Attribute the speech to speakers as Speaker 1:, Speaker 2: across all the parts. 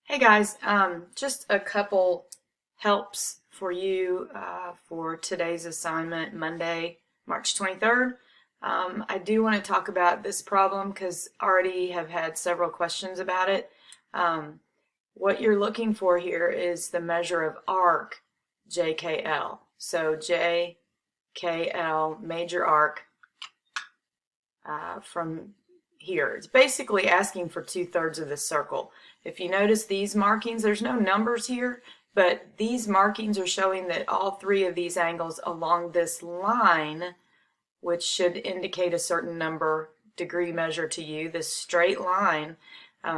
Speaker 1: Hey guys, just a couple helps for you for today's assignment, Monday, March 23rd. I do want to talk about this problem because already have had several questions about it. What you're looking for here is the measure of arc JKL. So JKL, major arc from here. It's basically asking for 2/3 of the circle. If you notice these markings, there's no numbers here, but these markings are showing that all three of these angles along this line, which should indicate a certain degree measure to you, this straight line,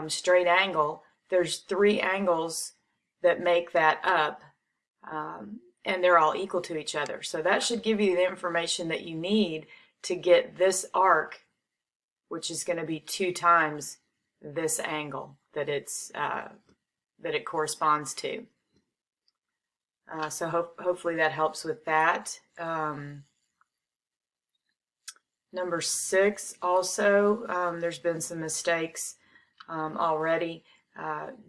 Speaker 1: straight angle, there's three angles that make that up, and they're all equal to each other. So that should give you the information that you need to get this arc, which is going to be 2 times this angle that it corresponds to. So hopefully that helps with that. Number 6 also, there's been some mistakes already.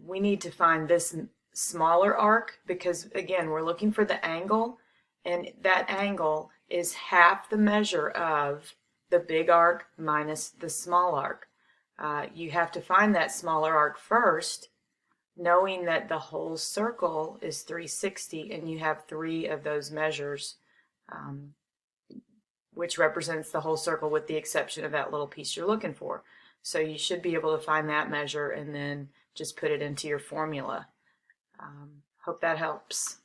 Speaker 1: We need to find this smaller arc because, again, we're looking for the angle, and that angle is half the measure of the big arc minus the small arc. You have to find that smaller arc first, knowing that the whole circle is 360 and you have 3 of those measures, which represents the whole circle with the exception of that little piece you're looking for. So you should be able to find that measure and then just put it into your formula. Hope that helps.